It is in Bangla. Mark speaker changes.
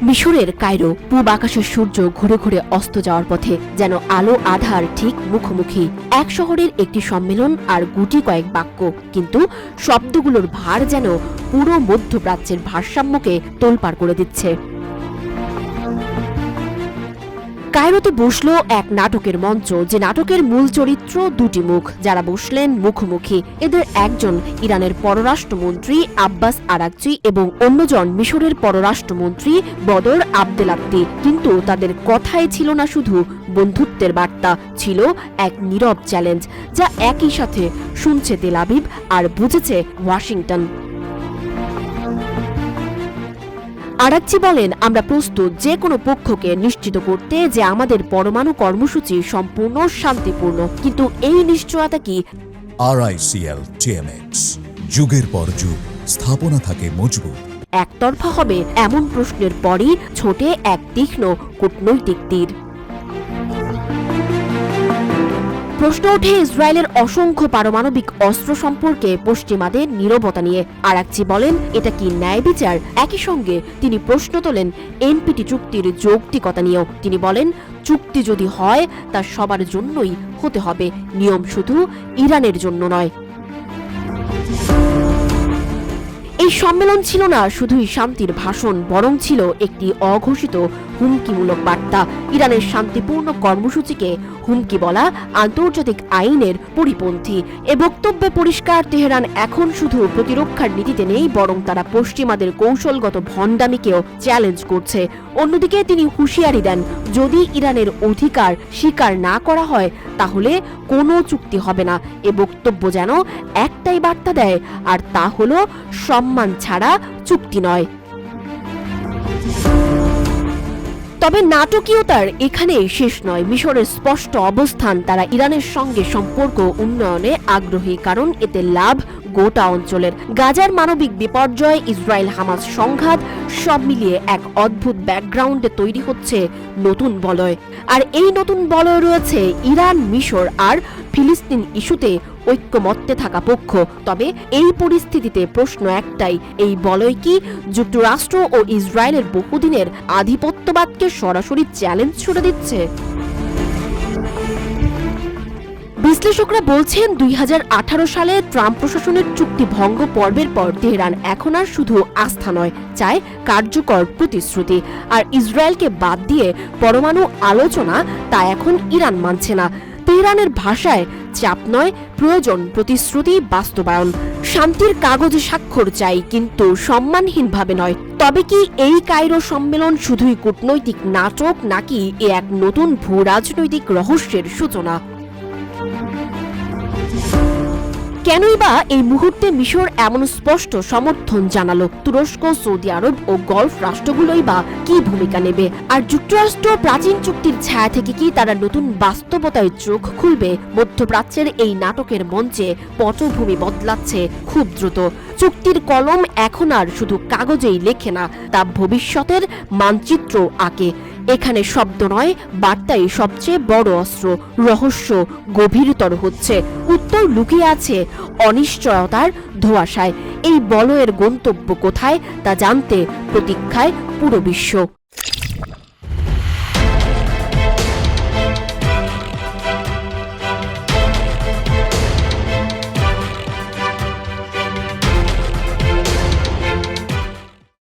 Speaker 1: মিশরের কায়রো, পূব আকাশের সূর্য ঘুরে ঘুরে অস্ত যাওয়ার পথে, যেন আলো আধার ঠিক মুখোমুখি। এক শহরের একটি সম্মেলন আর গুটি কয়েক বাক্য, কিন্তু শব্দগুলোর ভার যেন পুরো মধ্যপ্রাচ্যের ভারসাম্যকে তোলপাড় করে দিচ্ছে। কায়রোতে বসলো এক নাটকের মঞ্চ, যে নাটকের মূল চরিত্র দুটি মুখ, যারা বসলেন মুখোমুখি। এদের একজন ইরানের পররাষ্ট্রমন্ত্রী আব্বাস আরাকচি এবং অন্যজন মিশরের পররাষ্ট্রমন্ত্রী বদর আবদেলাত্তি। কিন্তু তাদের কথায় ছিল না শুধু বন্ধুত্বের বার্তা, ছিল এক নীরব চ্যালেঞ্জ, যা একই সাথে শুনছে তেল আবিব আর বুঝেছে ওয়াশিংটন। আরাকচি বলেন, আমরা প্রস্তুত যে কোনো পক্ষকে নিশ্চিত করতে যে আমাদের পরমাণু কর্মসূচি সম্পূর্ণ শান্তিপূর্ণ, কিন্তু এই নিশ্চয়তা কি
Speaker 2: RICL TMX যুগের পর যুগ স্থাপনা থাকে মজবুত।
Speaker 1: একতরফা হবে এমন প্রশ্নের পরই ছোটে এক তীক্ষ্ণ কূটনৈতিক তীর। প্রশ্ন ওঠে ইসরায়েলের অসংখ্য পারমাণবিক অস্ত্র সম্পর্কে পশ্চিমাদের নীরবতা নিয়ে। আরাকচি বলেন, এটা কি ন্যায় বিচার? একই সঙ্গে তিনি প্রশ্ন তোলেন NPT চুক্তির যৌক্তিকতা নিয়েও। তিনি বলেন, চুক্তি যদি হয় তা সবার জন্যই হতে হবে, নিয়ম শুধু ইরানের জন্য নয়। এই সম্মেলন ছিল না শুধুই শান্তির ভাষণ, বরং ছিল একটি অঘোষিত হুমকিমূলক বার্তা। ইরানের শান্তিপূর্ণ কর্মসূচিকে হুমকি বলা আন্তর্জাতিক আইনের পরিপন্থী। এ বক্তব্যে পরিষ্কার, তেহরান এখন শুধু প্রতিরক্ষার নীতিতে নেই, বরং তারা পশ্চিমাদের কৌশলগত ভণ্ডামিকেও চ্যালেঞ্জ করছে। অন্যদিকে তিনি হুঁশিয়ারি দেন, যদি ইরানের অধিকার স্বীকার না করা হয় তাহলে কোনো চুক্তি হবে না। এ বক্তব্য যেন একটাই বার্তা দেয়, আর তা হলো সম্মান ছাড়া চুক্তি নয়। তবে নাটকীয়তার এখানে শেষ নয়। মিশরের স্পষ্ট অবস্থান, তারা ইরানের সঙ্গে সম্পর্ক উন্নয়নে আগ্রহী, কারণ এতে লাভ গোটা অঞ্চলের। গাজার মানবিক বিপর্যয়, ইসরায়েল হামাস সংঘাত, সব মিলিয়ে এক অদ্ভুত ব্যাকগ্রাউন্ডে তৈরি হচ্ছে নতুন বলয়। আর এই নতুন বলয় রয়েছে ইরান, মিশর আর ফিলিস্তিন ইস্যুতে ঐক্যমত্যে থাকা পক্ষ। তবে এই পরিস্থিতিতে প্রশ্ন একটাই, এই বলয় কি যুক্তরাষ্ট্র ও ইসরায়েলের বহুদিনের আধিপত্যবাদকে সরাসরি চ্যালেঞ্জ ছুড়ে দিচ্ছে? বিশ্লেষকরা বলছেন, 2018 সালে ট্রাম্প প্রশাসনের চুক্তি ভঙ্গ পর্বের পর তেহরান এখন আর শুধু আস্থা নয়, চায় কার্যকর প্রতিশ্রুতি। আর ইসরায়েলকে বাদ দিয়ে পরমাণু আলোচনা, তা এখন ইরান মানছে না। তেহরানের ভাষায় চাপ নয়, প্রয়োজন প্রতিশ্রুতি বাস্তবায়ন। শান্তির কাগজে স্বাক্ষর চাই, কিন্তু সম্মানহীনভাবে নয়। তবে কি এই কায়রো সম্মেলন শুধুই কূটনৈতিক নাটক, নাকি এ এক নতুন ভূ রাজনৈতিক রহস্যের সূচনা? কেনই বা এই মুহূর্তে মিশর এমন স্পষ্ট সমর্থন জানালো? তুরস্ক, সৌদি আরব ও গলফ রাষ্ট্রগুলোই বা কি ভূমিকা নেবে? আর যুক্তরাষ্ট্র প্রাচীন চুক্তির ছায়া থেকে কি তারা নতুন বাস্তবতায় চোখ খুলবে? মধ্যপ্রাচ্যের এই নাটকের মঞ্চে পটভূমি বদলাচ্ছে খুব দ্রুত। চুক্তির কলম এখন আর শুধু কাগজেই লেখে না, তা ভবিষ্যতের মানচিত্র আঁকে। এখানে শব্দ নয়, বার্তাই সবচেয়ে বড় অস্ত্র। রহস্য গভীরতর হচ্ছে, উত্তর লুকিয়ে আছে অনিশ্চয়তার ধোঁয়াশায়। এই বলয়ের গন্তব্য কোথায় তা জানতে প্রতীক্ষায় পুরো বিশ্ব।